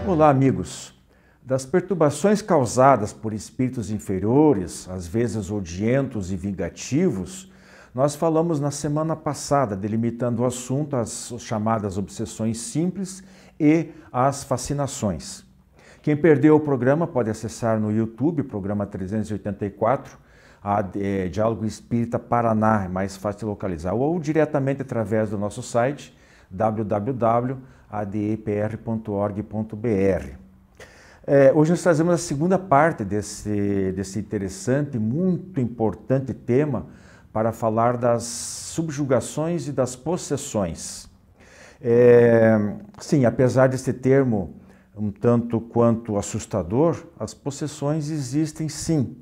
Olá, amigos. Das perturbações causadas por espíritos inferiores, às vezes odientos e vingativos, nós falamos na semana passada, delimitando o assunto às chamadas obsessões simples e às fascinações. Quem perdeu o programa pode acessar no YouTube, programa 384, Diálogo Espírita Paraná, é mais fácil de localizar, ou diretamente através do nosso site, www.adepr.org.br. Hoje nós trazemos a segunda parte desse interessante e muito importante tema para falar das subjugações e das possessões. Sim, apesar desse termo um tanto quanto assustador, as possessões existem sim,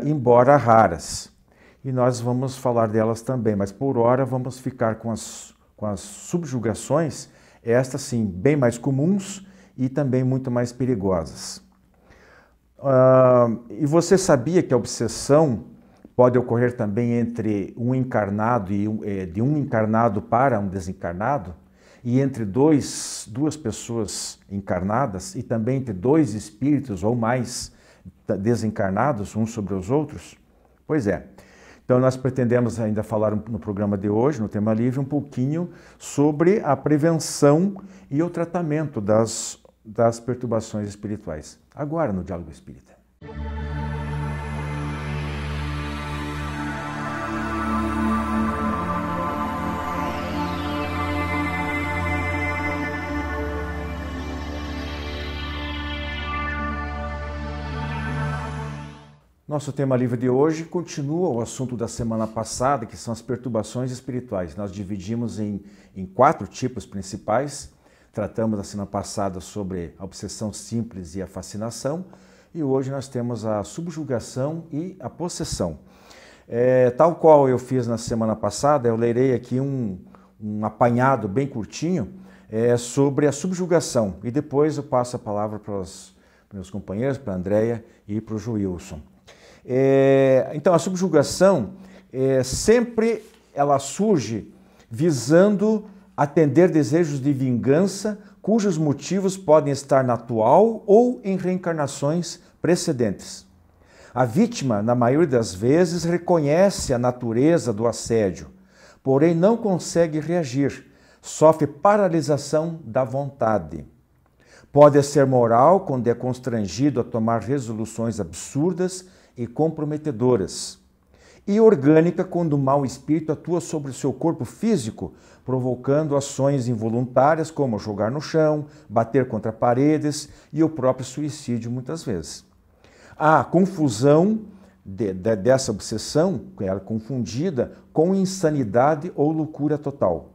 embora raras. E nós vamos falar delas também, mas por hora vamos ficar com as subjugações, estas sim, bem mais comuns e também muito mais perigosas. E você sabia que a obsessão pode ocorrer também entre um encarnado e de um encarnado para um desencarnado? E entre duas pessoas encarnadas e também entre dois espíritos ou mais desencarnados, uns sobre os outros? Pois é. Então nós pretendemos ainda falar no programa de hoje, no tema livre, um pouquinho sobre a prevenção e o tratamento das perturbações espirituais. Agora no Diálogo Espírita. Nosso tema livre de hoje continua o assunto da semana passada, que são as perturbações espirituais. Nós dividimos em 4 tipos principais. Tratamos na semana passada sobre a obsessão simples e a fascinação. E hoje nós temos a subjugação e a possessão. Tal qual eu fiz na semana passada, eu lerei aqui um apanhado bem curtinho sobre a subjugação. E depois eu passo a palavra para os meus companheiros, para a Andréia e para o Joilson. Então a subjugação sempre ela surge visando atender desejos de vingança cujos motivos podem estar na atual ou em reencarnações precedentes. A vítima, na maioria das vezes, reconhece a natureza do assédio, porém não consegue reagir, sofre paralisação da vontade. Pode ser moral quando é constrangido a tomar resoluções absurdas e comprometedoras, e orgânica quando o mau espírito atua sobre o seu corpo físico, provocando ações involuntárias como jogar no chão, bater contra paredes e o próprio suicídio muitas vezes. A confusão dessa obsessão, ela é confundida com insanidade ou loucura total.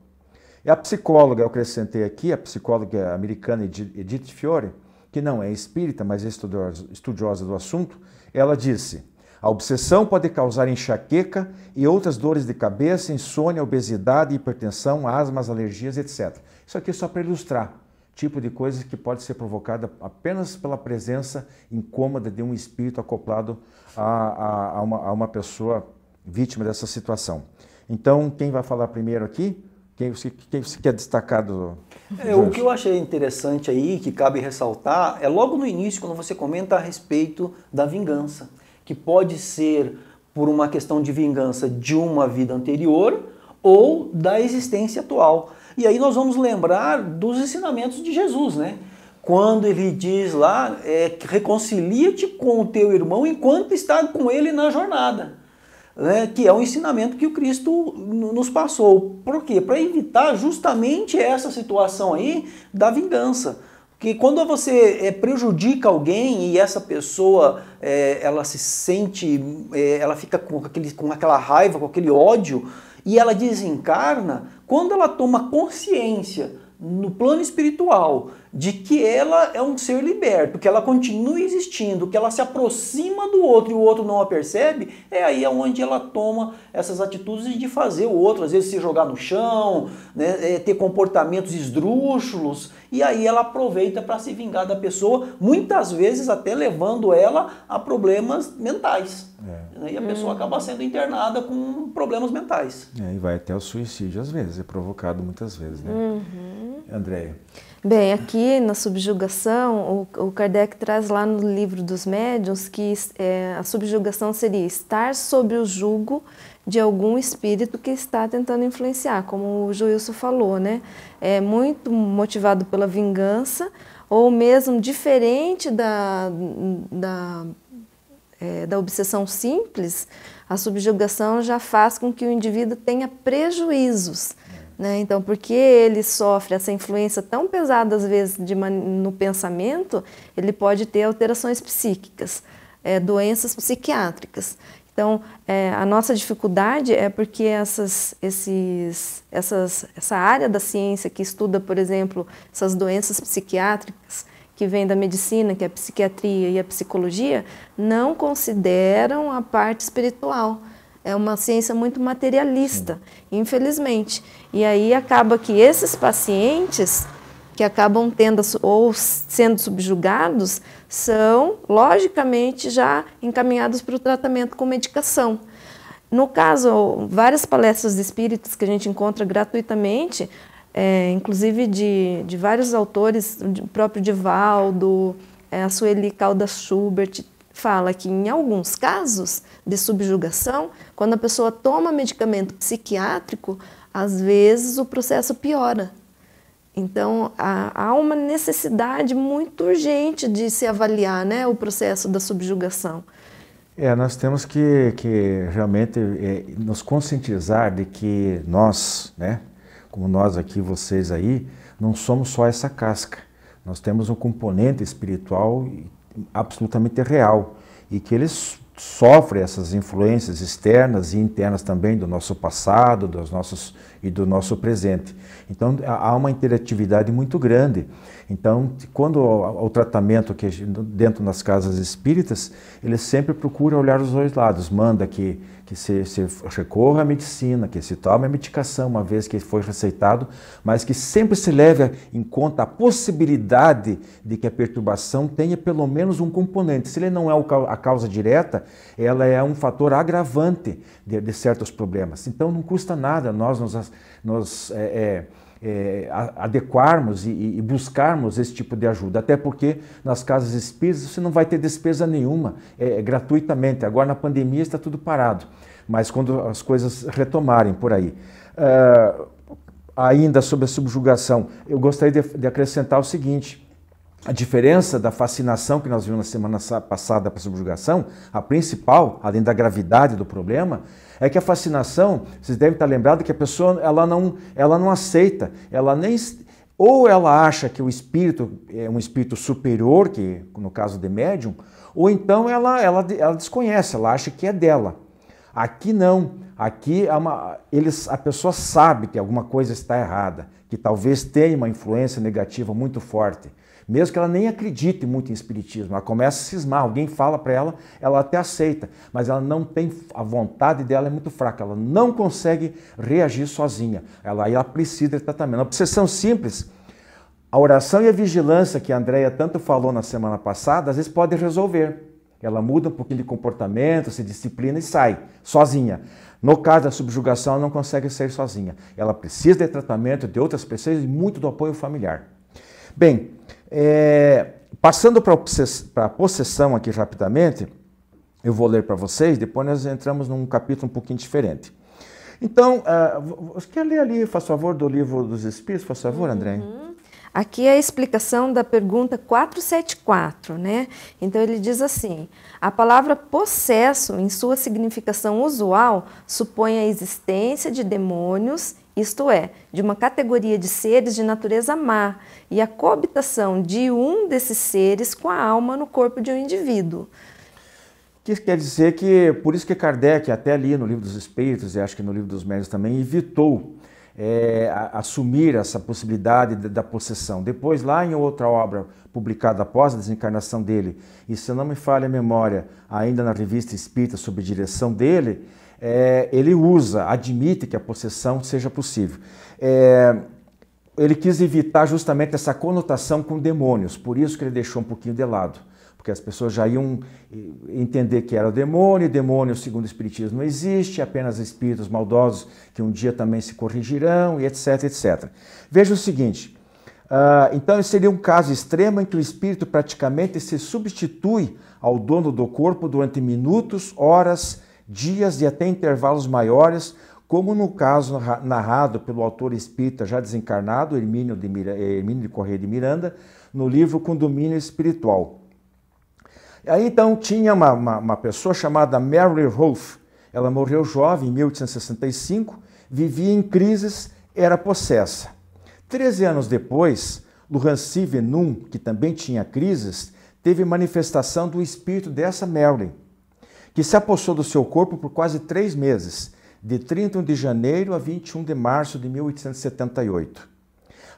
E a psicóloga, eu acrescentei aqui, a psicóloga americana Edith Fiore, que não é espírita, mas é estudiosa do assunto, ela disse: a obsessão pode causar enxaqueca e outras dores de cabeça, insônia, obesidade, hipertensão, asmas, alergias, etc. Isso aqui é só para ilustrar tipo de coisa que pode ser provocada apenas pela presença incômoda de um espírito acoplado a uma pessoa vítima dessa situação. Então, quem vai falar primeiro aqui? Quem você quer destacar do... O que eu achei interessante aí, que cabe ressaltar, é logo no início, quando você comenta a respeito da vingança, que pode ser por uma questão de vingança de uma vida anterior ou da existência atual. E aí nós vamos lembrar dos ensinamentos de Jesus, né? Quando ele diz lá, reconcilia-te com o teu irmão enquanto está com ele na jornada. Que é um ensinamento que o Cristo nos passou. Por quê? Para evitar justamente essa situação aí da vingança. Porque quando você prejudica alguém e essa pessoa ela se sente, ela fica com aquela raiva, com aquele ódio, e ela desencarna, quando ela toma consciência no plano espiritual de que ela é um ser liberto, que ela continua existindo, que ela se aproxima do outro e o outro não a percebe, é aí onde ela toma essas atitudes de fazer o outro, às vezes se jogar no chão, né, ter comportamentos esdrúxulos, e aí ela aproveita para se vingar da pessoa, muitas vezes até levando ela a problemas mentais. E a pessoa acaba sendo internada com problemas mentais. E vai até o suicídio às vezes, é provocado muitas vezes, né? Andréia? Bem, aqui na subjugação, o Kardec traz lá no livro dos médiuns que a subjugação seria estar sob o jugo de algum espírito que está tentando influenciar, como o Joilson falou, né? É muito motivado pela vingança, ou mesmo diferente da obsessão simples, a subjugação já faz com que o indivíduo tenha prejuízos. Né? Então, porque ele sofre essa influência tão pesada, às vezes, no pensamento, ele pode ter alterações psíquicas, doenças psiquiátricas. Então, a nossa dificuldade é porque essa área da ciência que estuda, por exemplo, essas doenças psiquiátricas, que vem da medicina, que é a psiquiatria e a psicologia, não consideram a parte espiritual. É uma ciência muito materialista, infelizmente. E aí acaba que esses pacientes que acabam tendo ou sendo subjugados são, logicamente, já encaminhados para o tratamento com medicação. No caso, várias palestras de espíritos que a gente encontra gratuitamente, inclusive de vários autores, o próprio Divaldo, a Sueli Caldas Schubert, fala que em alguns casos de subjugação, quando a pessoa toma medicamento psiquiátrico, às vezes o processo piora. Então, há uma necessidade muito urgente de se avaliar, né, o processo da subjugação. Nós temos que realmente nos conscientizar de que nós, né, como nós aqui, vocês aí, não somos só essa casca. Nós temos um componente espiritual absolutamente real e que eles sofrem essas influências externas e internas também do nosso passado, do nosso presente. Então há uma interatividade muito grande. Então, quando o tratamento que dentro das casas espíritas, eles sempre procuram olhar os dois lados, manda que se recorra à medicina, que se tome a medicação uma vez que foi receitado, mas que sempre se leve em conta a possibilidade de que a perturbação tenha pelo menos um componente. Se ele não é a causa direta, ela é um fator agravante de certos problemas. Então não custa nada nós nos adequarmos e buscarmos esse tipo de ajuda, até porque nas casas espíritas você não vai ter despesa nenhuma, gratuitamente. Agora na pandemia está tudo parado, mas quando as coisas retomarem por aí. Ainda sobre a subjugação, eu gostaria de acrescentar o seguinte: a diferença da fascinação que nós vimos na semana passada para a subjugação, a principal, além da gravidade do problema, é que a fascinação, vocês devem estar lembrados que a pessoa ela não aceita, ou ela acha que o espírito é um espírito superior, que no caso de médium, ou então ela desconhece, ela acha que é dela. Aqui não, aqui a pessoa sabe que alguma coisa está errada, que talvez tenha uma influência negativa muito forte. Mesmo que ela nem acredite muito em espiritismo, ela começa a cismar, alguém fala para ela, ela até aceita, mas ela não tem, a vontade dela é muito fraca, ela não consegue reagir sozinha, ela precisa de tratamento. A obsessão simples, a oração e a vigilância que a Andréia tanto falou na semana passada, às vezes pode resolver. Ela muda um pouquinho de comportamento, se disciplina e sai sozinha. No caso da subjugação, ela não consegue sair sozinha. Ela precisa de tratamento de outras pessoas e muito do apoio familiar. Bem, passando para a possessão aqui rapidamente, eu vou ler para vocês, depois nós entramos num capítulo um pouquinho diferente. Então, você quer ler ali, faz favor, do Livro dos Espíritos, faz favor, André? Aqui é a explicação da pergunta 474, né? Então ele diz assim: a palavra possesso, em sua significação usual, supõe a existência de demônios, isto é, de uma categoria de seres de natureza má, e a coabitação de um desses seres com a alma no corpo de um indivíduo. Isso quer dizer que, por isso que Kardec, até ali no Livro dos Espíritos, e acho que no Livro dos Médiuns também, evitou assumir essa possibilidade da possessão. Depois, lá em outra obra publicada após a desencarnação dele, e se não me falha a memória, ainda na Revista Espírita, sob direção dele, ele admite que a possessão seja possível. Ele quis evitar justamente essa conotação com demônios, por isso que ele deixou um pouquinho de lado. Porque as pessoas já iam entender que era o demônio, segundo o Espiritismo, não existe, apenas espíritos maldosos que um dia também se corrigirão, e etc, etc. Veja o seguinte, Então, esse seria um caso extremo em que o espírito praticamente se substitui ao dono do corpo durante minutos, horas, dias e até intervalos maiores, como no caso narrado pelo autor espírita já desencarnado, Hermínio de Corrêa de Miranda, no livro Condomínio Espiritual. Aí então tinha uma pessoa chamada Mary Rolfe. Ela morreu jovem em 1865, vivia em crises, era possessa. 13 anos depois, Lurancy Venum, que também tinha crises, teve manifestação do espírito dessa Mary, que se apossou do seu corpo por quase 3 meses, de 31 de janeiro a 21 de março de 1878,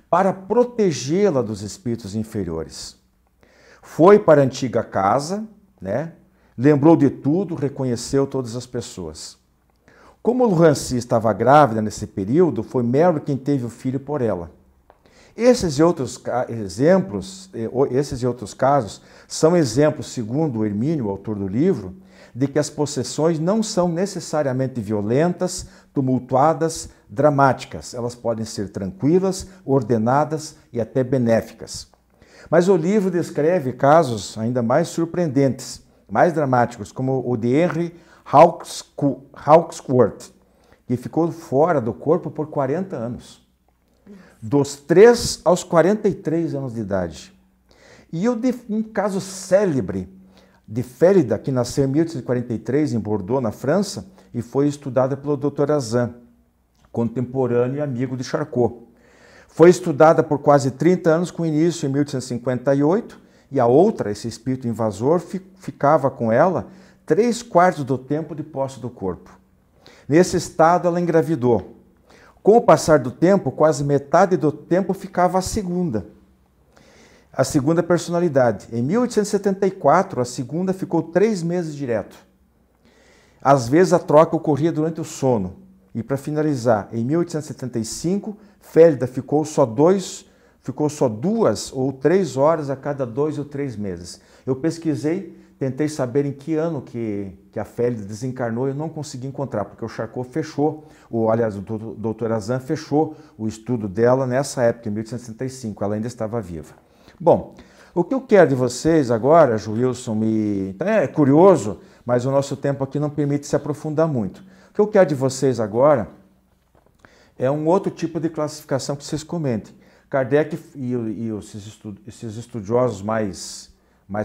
para protegê-la dos espíritos inferiores. Foi para a antiga casa, né? Lembrou de tudo, reconheceu todas as pessoas. Como Lurancy estava grávida nesse período, foi Mary quem teve o filho por ela. Esses e outros exemplos, esses e outros casos, são exemplos, segundo Hermínio, o autor do livro, de que as possessões não são necessariamente violentas, tumultuadas, dramáticas. Elas podem ser tranquilas, ordenadas e até benéficas. Mas o livro descreve casos ainda mais surpreendentes, mais dramáticos, como o de Henry Hawksworth, que ficou fora do corpo por 40 anos. Dos 3 aos 43 anos de idade. E um caso célebre de Férida, que nasceu em 1843 em Bordeaux, na França, e foi estudada pelo Dr. Azan, contemporâneo e amigo de Charcot. Foi estudada por quase 30 anos, com início em 1858, e a outra, esse espírito invasor, ficava com ela 3/4 do tempo de posse do corpo. Nesse estado, ela engravidou. Com o passar do tempo, quase metade do tempo ficava a segunda personalidade. Em 1874, a segunda ficou 3 meses direto. Às vezes a troca ocorria durante o sono. E para finalizar, em 1875, Félida ficou só 2 ou 3 horas a cada 2 ou 3 meses. Eu pesquisei, tentei saber em que ano que a Félida desencarnou e eu não consegui encontrar, porque o Charcot fechou, aliás, o Dr. Azan fechou o estudo dela nessa época, em 1865, ela ainda estava viva. Bom, o que eu quero de vocês agora, Joilson, então é curioso, mas o nosso tempo aqui não permite se aprofundar muito. O que eu quero de vocês agora é um outro tipo de classificação que vocês comentem. Kardec e esses estudiosos mais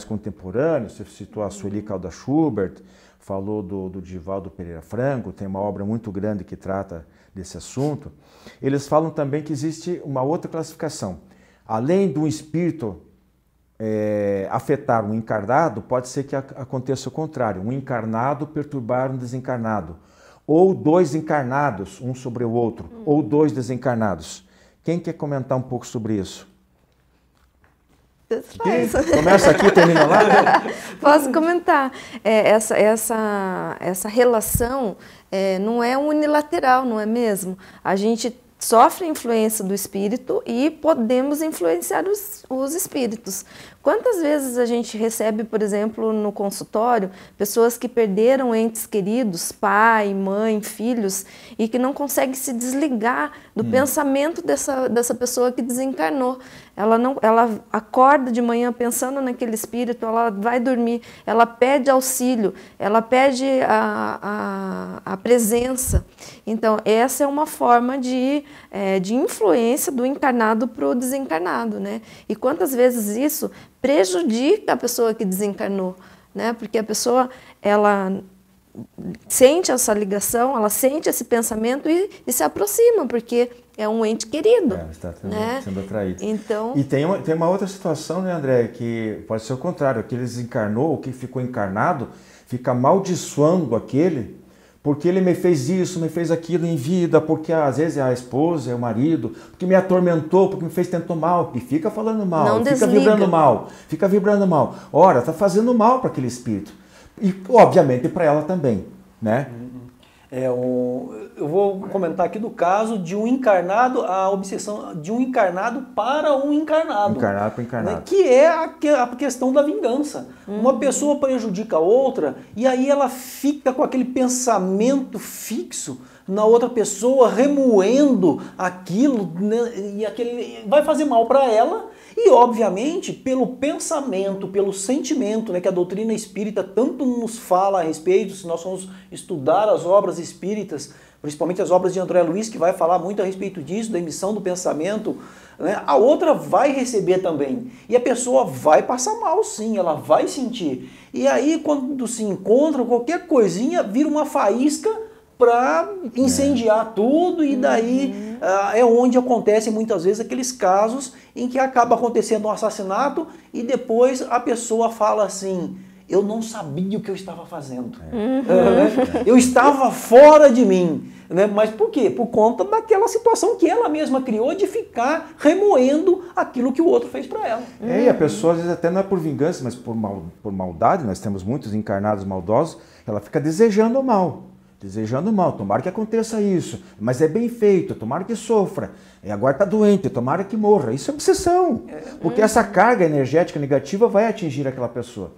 contemporâneos, você citou a Sueli Caldas Schubert, falou do Divaldo Pereira Franco, tem uma obra muito grande que trata desse assunto. Eles falam também que existe uma outra classificação. Além do espírito afetar um encarnado, pode ser que aconteça o contrário, um encarnado perturbar um desencarnado, ou 2 encarnados, um sobre o outro, ou 2 desencarnados. Quem quer comentar um pouco sobre isso? Começa aqui, termina lá? Posso comentar. Essa relação não é unilateral, não é mesmo? A gente sofre a influência do espírito e podemos influenciar os espíritos. Quantas vezes a gente recebe, por exemplo, no consultório, pessoas que perderam entes queridos, pai, mãe, filhos, e que não conseguem se desligar do pensamento dessa pessoa que desencarnou. Ela acorda de manhã pensando naquele espírito, ela vai dormir, ela pede auxílio, ela pede a presença. Então, essa é uma forma de influência do encarnado para o desencarnado, né? E quantas vezes isso prejudica a pessoa que desencarnou, né? Porque a pessoa, ela sente essa ligação, ela sente esse pensamento e se aproxima, porque é um ente querido. Está né? sendo atraído. Então... E tem uma outra situação, né, André, que pode ser o contrário, aquele desencarnou, o que ficou encarnado, fica amaldiçoando aquele, porque ele me fez isso, me fez aquilo em vida, porque às vezes é a esposa, é o marido, porque me atormentou, porque me fez tanto mal, e fica falando mal, fica vibrando mal. Ora, está fazendo mal para aquele espírito. E, obviamente, para ela também, né? Eu vou comentar aqui do caso de um encarnado, a obsessão de um encarnado para um encarnado. Encarnado para encarnado. Né? Que é a questão da vingança. Uma pessoa prejudica a outra e aí ela fica com aquele pensamento fixo, na outra pessoa, remoendo aquilo, né, e aquele vai fazer mal para ela. E, obviamente, pelo pensamento, pelo sentimento, né, que a doutrina espírita tanto nos fala a respeito, se nós formos estudar as obras espíritas, principalmente as obras de André Luiz, que vai falar muito a respeito disso, da emissão do pensamento, né, a outra vai receber também. E a pessoa vai passar mal, sim, ela vai sentir. E aí, quando se encontra, qualquer coisinha vira uma faísca para incendiar tudo, e daí é onde acontecem muitas vezes aqueles casos em que acaba acontecendo um assassinato e depois a pessoa fala assim: eu não sabia o que eu estava fazendo. Eu estava fora de mim. Né? Mas por quê? Por conta daquela situação que ela mesma criou de ficar remoendo aquilo que o outro fez para ela. E a pessoa às vezes até não é por vingança, mas por maldade, nós temos muitos encarnados maldosos, ela fica desejando o mal. Desejando mal, tomara que aconteça isso, mas é bem feito, tomara que sofra, agora está doente, tomara que morra. Isso é obsessão, porque essa carga energética negativa vai atingir aquela pessoa.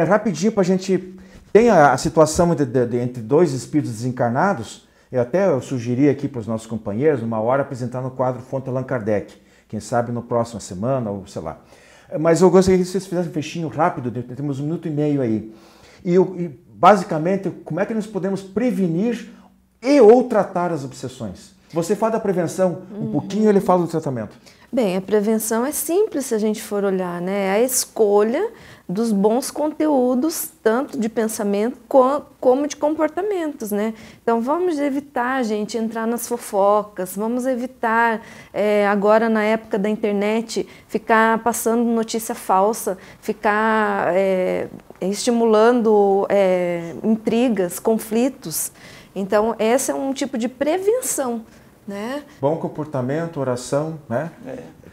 Rapidinho para a gente... Tem a situação entre dois espíritos desencarnados, eu sugeri aqui para os nossos companheiros, uma hora, apresentar no quadro Fonte Allan Kardec, quem sabe na próxima semana, ou sei lá. Mas eu gostaria que vocês fizessem um fechinho rápido, temos 1 minuto e meio aí. Basicamente, como é que nós podemos prevenir ou tratar as obsessões? Você fala da prevenção, um pouquinho ele fala do tratamento. Bem, a prevenção é simples se a gente for olhar, né? É a escolha dos bons conteúdos, tanto de pensamento como de comportamentos, né? Então vamos evitar, gente, entrar nas fofocas, vamos evitar, agora na época da internet, ficar passando notícia falsa, ficar estimulando intrigas, conflitos. Então esse é um tipo de prevenção, né? Bom comportamento, oração, né?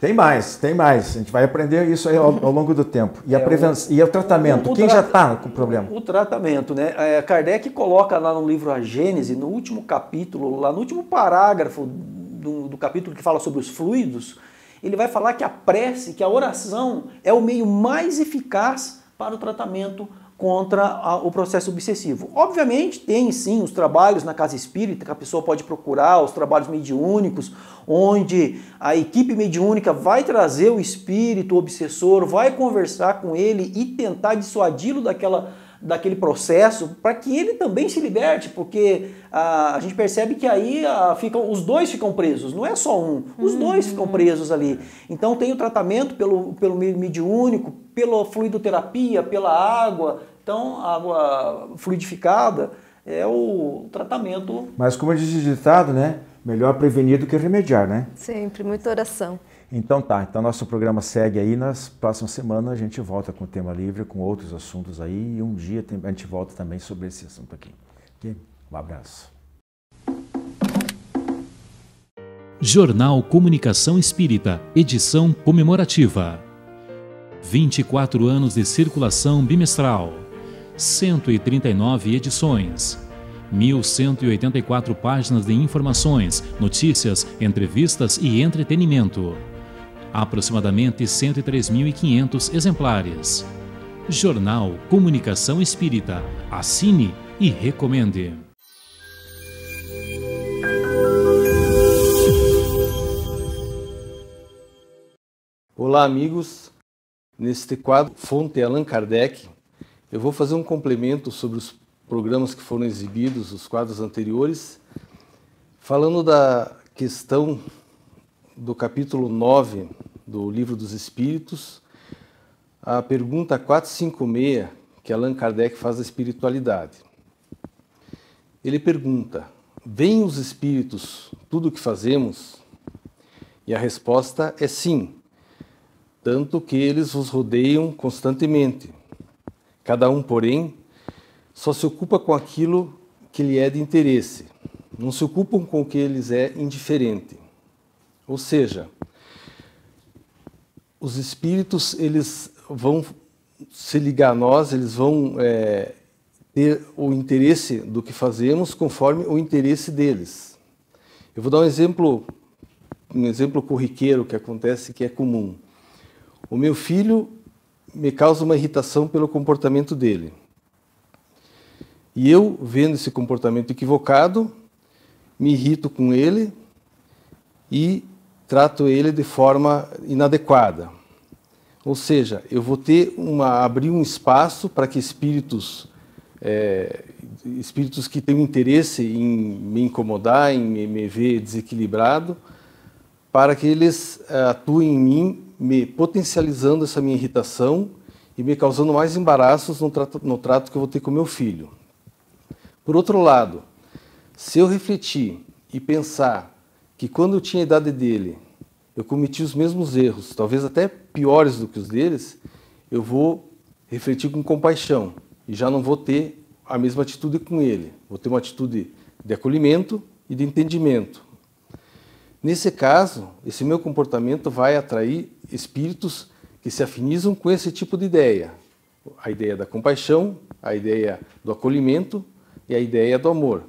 Tem mais. A gente vai aprender isso aí ao longo do tempo. E a prevenção, e o tratamento, quem já está com o problema? O tratamento, né? Kardec coloca lá no livro A Gênese, no último capítulo, lá no último parágrafo do capítulo que fala sobre os fluidos, ele vai falar que a prece, que a oração é o meio mais eficaz para o tratamento contra o processo obsessivo. Obviamente tem sim os trabalhos na casa espírita que a pessoa pode procurar, os trabalhos mediúnicos, onde a equipe mediúnica vai trazer o espírito o obsessor, vai conversar com ele e tentar dissuadi-lo daquele processo para que ele também se liberte, porque a gente percebe que aí os dois ficam presos, não é só um, os dois ficam presos ali. Então tem o tratamento pelo meio mediúnico, pela fluidoterapia, pela água. Então a água fluidificada é o tratamento. Mas como diz o ditado, né? Melhor prevenir do que remediar, né? Sempre, muita oração. Então então nosso programa segue aí, nas próximas semanas a gente volta com o tema livre, com outros assuntos aí, e um dia a gente volta também sobre esse assunto aqui. Okay? Um abraço. Jornal Comunicação Espírita, edição comemorativa. 24 anos de circulação bimestral, 139 edições, 1.184 páginas de informações, notícias, entrevistas e entretenimento. Aproximadamente 103.500 exemplares. Jornal Comunicação Espírita. Assine e recomende. Olá, amigos. Neste quadro Fonte Allan Kardec, eu vou fazer um complemento sobre os programas que foram exibidos, os quadros anteriores, falando da questão do capítulo 9 do Livro dos Espíritos, a pergunta 456 que Allan Kardec faz da espiritualidade. Ele pergunta: veem os espíritos tudo o que fazemos? E a resposta é sim, tanto que eles vos rodeiam constantemente. Cada um, porém, só se ocupa com aquilo que lhe é de interesse, não se ocupam com o que lhes é indiferente. Ou seja, os espíritos, eles vão se ligar a nós, eles vão ter o interesse do que fazemos conforme o interesse deles. Eu vou dar um exemplo corriqueiro que acontece, que é comum. O meu filho me causa uma irritação pelo comportamento dele. E eu, vendo esse comportamento equivocado, me irrito com ele e trato ele de forma inadequada. Ou seja, eu vou abrir um espaço para que espíritos que têm interesse em me incomodar, em me ver desequilibrado, para que eles atuem em mim, me potencializando essa minha irritação e me causando mais embaraços no trato que eu vou ter com meu filho. Por outro lado, se eu refletir e pensar que quando eu tinha a idade dele, eu cometi os mesmos erros, talvez até piores do que os deles, eu vou refletir com compaixão e já não vou ter a mesma atitude com ele. Vou ter uma atitude de acolhimento e de entendimento. Nesse caso, esse meu comportamento vai atrair espíritos que se afinizam com esse tipo de ideia. A ideia da compaixão, a ideia do acolhimento e a ideia do amor.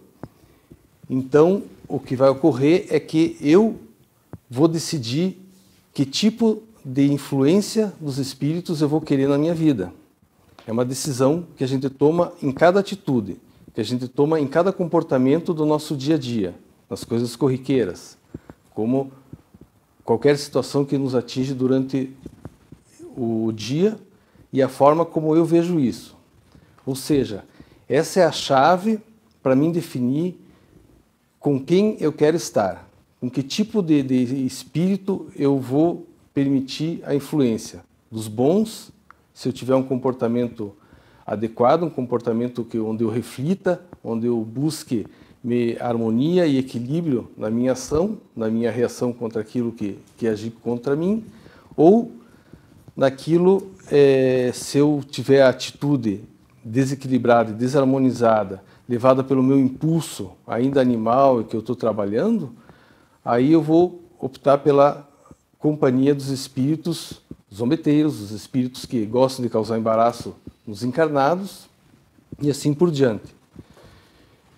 Então, o que vai ocorrer é que eu vou decidir que tipo de influência dos espíritos eu vou querer na minha vida. É uma decisão que a gente toma em cada atitude, que a gente toma em cada comportamento do nosso dia a dia, nas coisas corriqueiras, como qualquer situação que nos atinge durante o dia e a forma como eu vejo isso. Ou seja, essa é a chave para mim definir com quem eu quero estar, com que tipo de espírito eu vou permitir a influência. Dos bons, se eu tiver um comportamento adequado, um comportamento onde eu reflita, onde eu busque harmonia e equilíbrio na minha ação, na minha reação contra aquilo que agir contra mim, ou naquilo, se eu tiver a atitude desequilibrada e desarmonizada, levada pelo meu impulso ainda animal e que eu estou trabalhando, aí eu vou optar pela companhia dos espíritos zombeteiros, os espíritos que gostam de causar embaraço nos encarnados e assim por diante.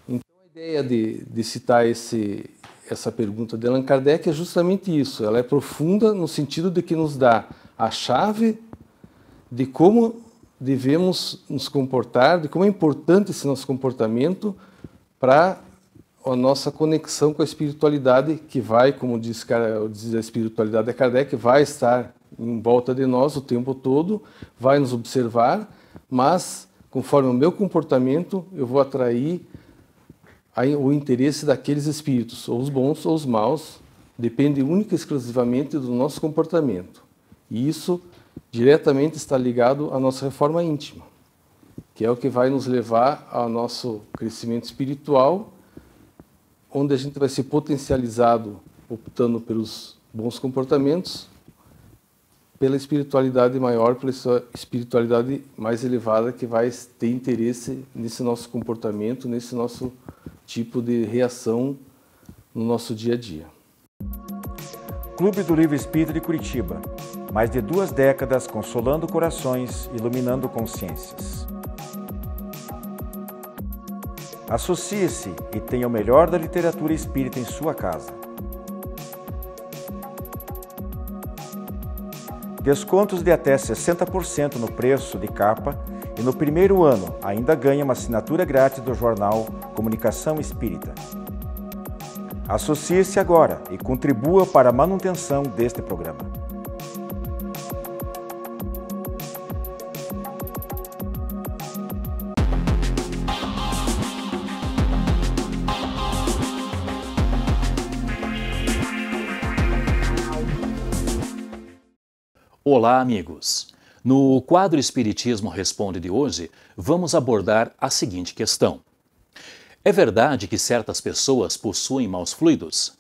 Então a ideia de citar essa pergunta de Allan Kardec é justamente isso. Ela é profunda no sentido de que nos dá a chave de como devemos nos comportar, de como é importante esse nosso comportamento para a nossa conexão com a espiritualidade que vai, como diz a espiritualidade de Kardec, vai estar em volta de nós o tempo todo, vai nos observar, mas conforme o meu comportamento eu vou atrair o interesse daqueles espíritos, ou os bons ou os maus, depende única e exclusivamente do nosso comportamento. E isso diretamente está ligado à nossa reforma íntima, que é o que vai nos levar ao nosso crescimento espiritual, onde a gente vai ser potencializado optando pelos bons comportamentos, pela espiritualidade maior, pela espiritualidade mais elevada que vai ter interesse nesse nosso comportamento, nesse nosso tipo de reação no nosso dia a dia. Clube do Livro Espírita de Curitiba. Mais de 2 décadas consolando corações, iluminando consciências. Associe-se e tenha o melhor da literatura espírita em sua casa. Descontos de até 60% no preço de capa e no primeiro ano ainda ganha uma assinatura grátis do jornal Comunicação Espírita. Associe-se agora e contribua para a manutenção deste programa. Olá, amigos! No quadro Espiritismo Responde de hoje, vamos abordar a seguinte questão. É verdade que certas pessoas possuem maus fluidos?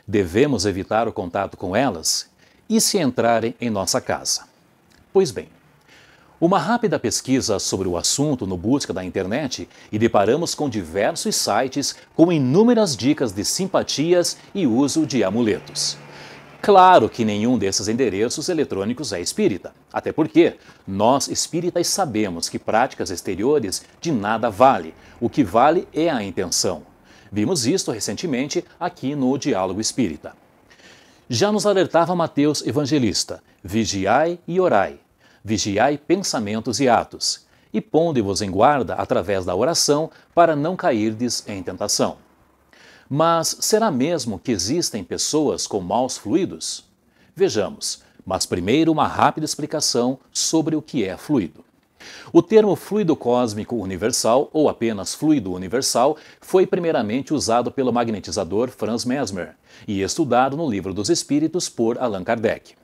Devemos evitar o contato com elas? E se entrarem em nossa casa? Pois bem, uma rápida pesquisa sobre o assunto no busca da internet e deparamos com diversos sites com inúmeras dicas de simpatias e uso de amuletos. Claro que nenhum desses endereços eletrônicos é espírita, até porque nós espíritas sabemos que práticas exteriores de nada vale, o que vale é a intenção. Vimos isto recentemente aqui no Diálogo Espírita. Já nos alertava Mateus Evangelista, vigiai e orai, vigiai pensamentos e atos, e ponde-vos em guarda através da oração para não cairdes em tentação. Mas será mesmo que existem pessoas com maus fluidos? Vejamos, mas primeiro uma rápida explicação sobre o que é fluido. O termo fluido cósmico universal, ou apenas fluido universal, foi primeiramente usado pelo magnetizador Franz Mesmer e estudado no Livro dos Espíritos por Allan Kardec.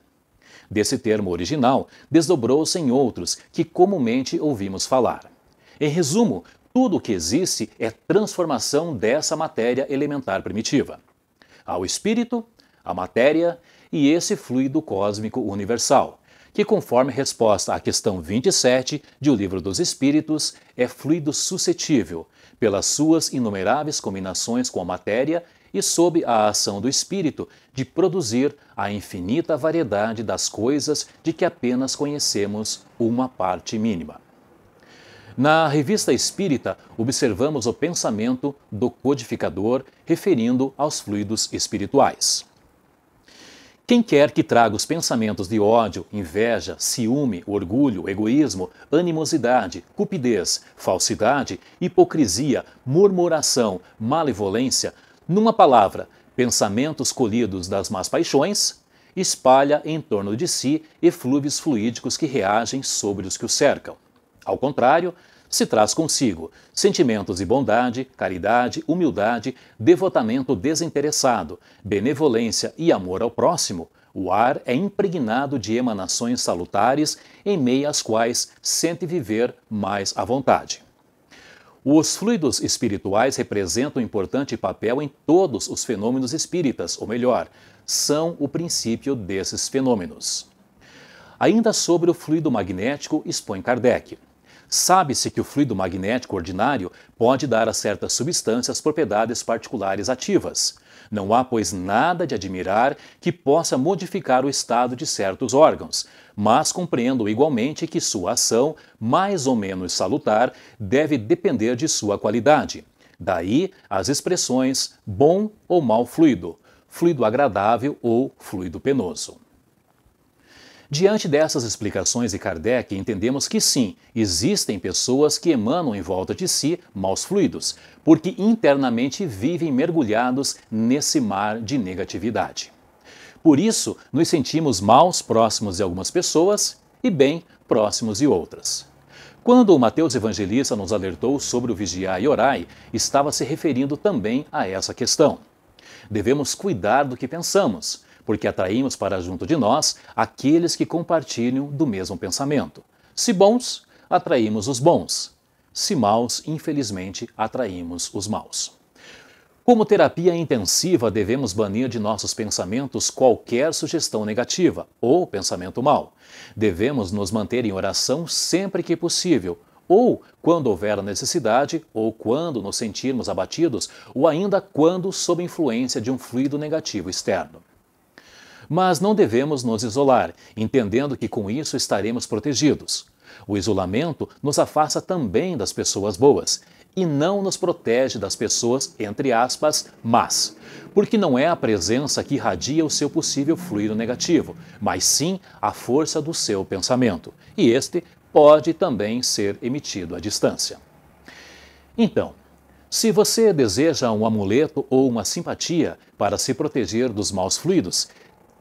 Desse termo original, desdobrou-se em outros que comumente ouvimos falar. Em resumo, tudo o que existe é transformação dessa matéria elementar primitiva. Há o espírito, a matéria e esse fluido cósmico universal, que, conforme resposta à questão 27 de O Livro dos Espíritos, é fluido suscetível, pelas suas inumeráveis combinações com a matéria e sob a ação do espírito, de produzir a infinita variedade das coisas de que apenas conhecemos uma parte mínima. Na Revista Espírita, observamos o pensamento do codificador referindo aos fluidos espirituais. Quem quer que traga os pensamentos de ódio, inveja, ciúme, orgulho, egoísmo, animosidade, cupidez, falsidade, hipocrisia, murmuração, malevolência, numa palavra, pensamentos colhidos das más paixões, espalha em torno de si eflúvios fluídicos que reagem sobre os que o cercam. Ao contrário, se traz consigo sentimentos de bondade, caridade, humildade, devotamento desinteressado, benevolência e amor ao próximo, o ar é impregnado de emanações salutares em meio às quais sente viver mais à vontade. Os fluidos espirituais representam um importante papel em todos os fenômenos espíritas, ou melhor, são o princípio desses fenômenos. Ainda sobre o fluido magnético, expõe Kardec. Sabe-se que o fluido magnético ordinário pode dar a certas substâncias propriedades particulares ativas. Não há, pois, nada de admirar que possa modificar o estado de certos órgãos, mas compreendo igualmente que sua ação, mais ou menos salutar, deve depender de sua qualidade. Daí as expressões bom ou mau fluido, fluido agradável ou fluido penoso. Diante dessas explicações de Kardec, entendemos que sim, existem pessoas que emanam em volta de si maus fluidos, porque internamente vivem mergulhados nesse mar de negatividade. Por isso, nos sentimos maus próximos de algumas pessoas e bem próximos de outras. Quando o Mateus Evangelista nos alertou sobre o vigiai e orai, estava se referindo também a essa questão. Devemos cuidar do que pensamos, porque atraímos para junto de nós aqueles que compartilham do mesmo pensamento. Se bons, atraímos os bons. Se maus, infelizmente, atraímos os maus. Como terapia intensiva, devemos banir de nossos pensamentos qualquer sugestão negativa ou pensamento mau. Devemos nos manter em oração sempre que possível, ou quando houver necessidade, ou quando nos sentirmos abatidos, ou ainda quando sob influência de um fluido negativo externo. Mas não devemos nos isolar, entendendo que com isso estaremos protegidos. O isolamento nos afasta também das pessoas boas e não nos protege das pessoas, entre aspas, más, porque não é a presença que irradia o seu possível fluido negativo, mas sim a força do seu pensamento, e este pode também ser emitido à distância. Então, se você deseja um amuleto ou uma simpatia para se proteger dos maus fluidos,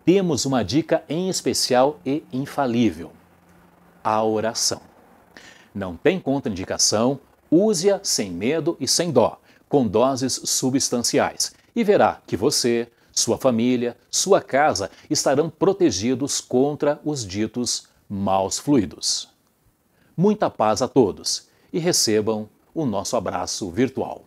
temos uma dica em especial e infalível: a oração. Não tem contraindicação, use-a sem medo e sem dó, com doses substanciais, e verá que você, sua família, sua casa estarão protegidos contra os ditos maus fluidos. Muita paz a todos e recebam o nosso abraço virtual.